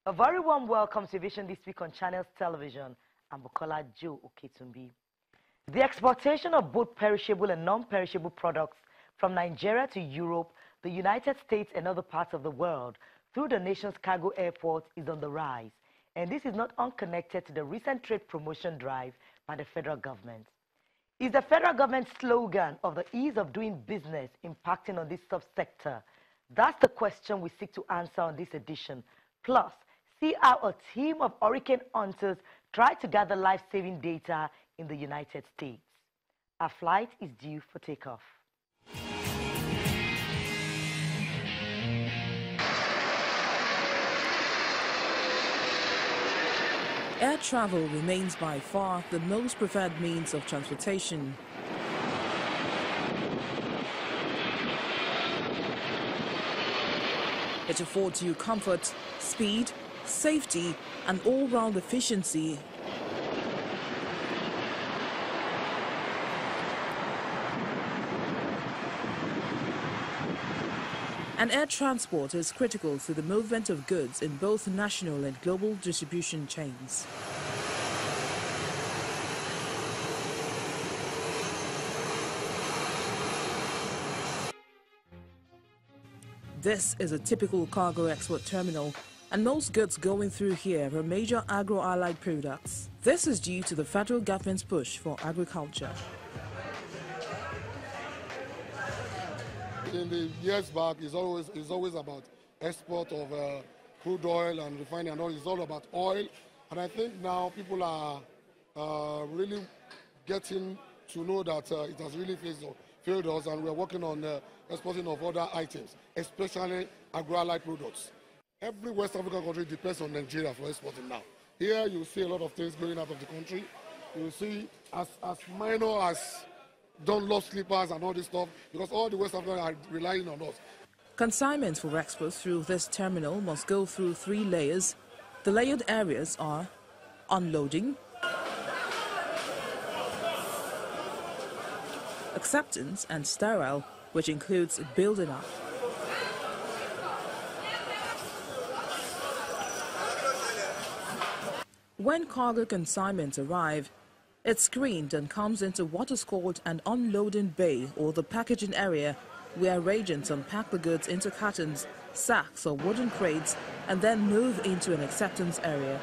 A very warm welcome to Aviation this week on Channels Television. I'm Bukola Joe Oketumbi. The exportation of both perishable and non-perishable products from Nigeria to Europe, the United States and other parts of the world through the nation's cargo airports is on the rise. And this is not unconnected to the recent trade promotion drive by the federal government. Is the federal government slogan of the ease of doing business impacting on this subsector? That's the question we seek to answer on this edition. Plus, see how a team of hurricane hunters try to gather life-saving data in the United States. Our flight is due for takeoff. Air travel remains by far the most preferred means of transportation. It affords you comfort, speed, safety, and all-round efficiency. And air transport is critical to the movement of goods in both national and global distribution chains. This is a typical cargo export terminal, and most goods going through here are major agro-allied products. This is due to the federal government's push for agriculture. In the years back, it's always about export of crude oil and refining and all. It's all about oil. And I think now people are really getting to know that it has really failed us, and we're working on exporting of other items, especially agro-allied products. Every West African country depends on Nigeria for exporting now. Here you see a lot of things going out of the country. You see as minor as Dunlop slippers and all this stuff, because all the West Africans are relying on us. Consignments for exports through this terminal must go through 3 layers. The layered areas are unloading, acceptance, and sterile, which includes building up. When cargo consignments arrive, it's screened and comes into what is called an unloading bay, or the packaging area, where agents unpack the goods into cartons, sacks or wooden crates and then move into an acceptance area.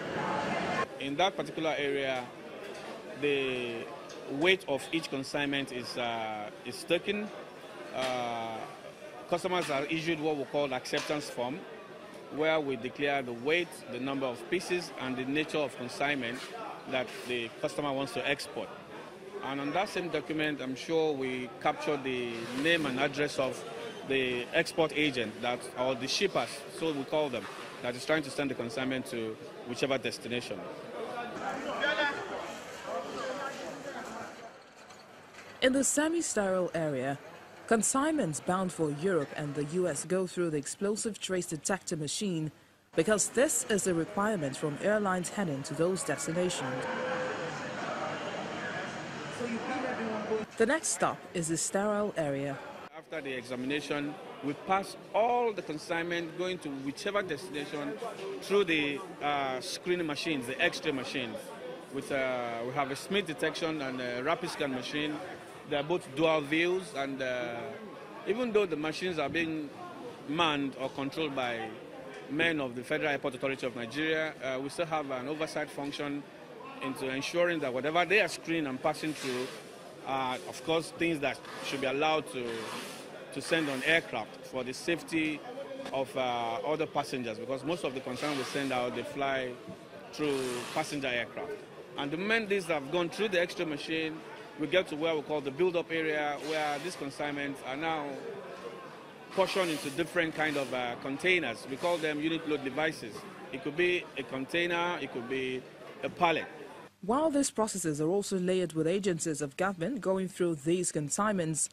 In that particular area, the weight of each consignment is taken. Customers are issued what we call acceptance form, where we declare the weight, the number of pieces and the nature of consignment that the customer wants to export. And on that same document, I'm sure we capture the name and address of the export agent or the shippers, so we call them, that is trying to send the consignment to whichever destination. In the semi-sterile area, consignments bound for Europe and the US go through the explosive trace detector machine, because this is a requirement from airlines heading to those destinations. The next stop is the sterile area. After the examination, we pass all the consignment going to whichever destination through the screening machines, the X-ray machines. We have a Smith detection and a rapid scan machine. They are both dual views, and even though the machines are being manned or controlled by men of the Federal Airport Authority of Nigeria, we still have an oversight function into ensuring that whatever they are screening and passing through are, of course, things that should be allowed to send on aircraft for the safety of other passengers, because most of the consignments we send out, they fly through passenger aircraft. And the moment these have gone through the X-ray machine, we get to where we call the build-up area, where these consignments are now portioned into different kind of containers. We call them unit load devices. It could be a container, it could be a pallet. While these processes are also layered with agencies of government going through these consignments,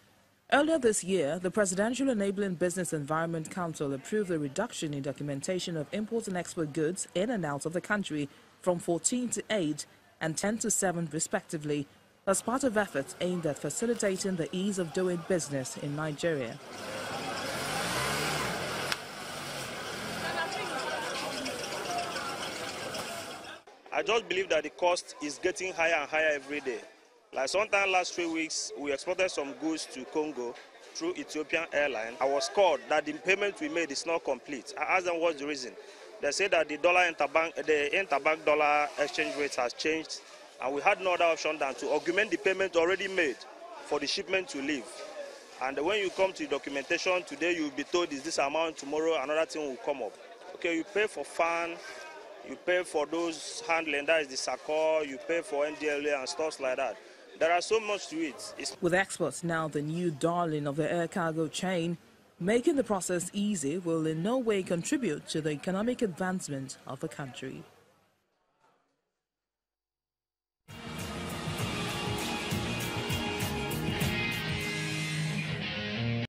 earlier this year, the Presidential Enabling Business Environment Council approved a reduction in documentation of import and export goods in and out of the country from 14 to 8 and 10 to 7 respectively, as part of efforts aimed at facilitating the ease of doing business in Nigeria. I just believe that the cost is getting higher and higher every day. Like sometime last 3 weeks, we exported some goods to Congo through Ethiopian Airlines. I was called that the payment we made is not complete. I asked them what's the reason. They said that the interbank dollar exchange rate has changed, and we had no other option than to augment the payment already made for the shipment to leave. And when you come to the documentation, today you'll be told is this amount, tomorrow another thing will come up. Okay, you pay for fan, you pay for those handling, that is the SACO, you pay for NDLA and stuff like that. There are so much to it. With exports now the new darling of the air cargo chain, making the process easy will in no way contribute to the economic advancement of the country.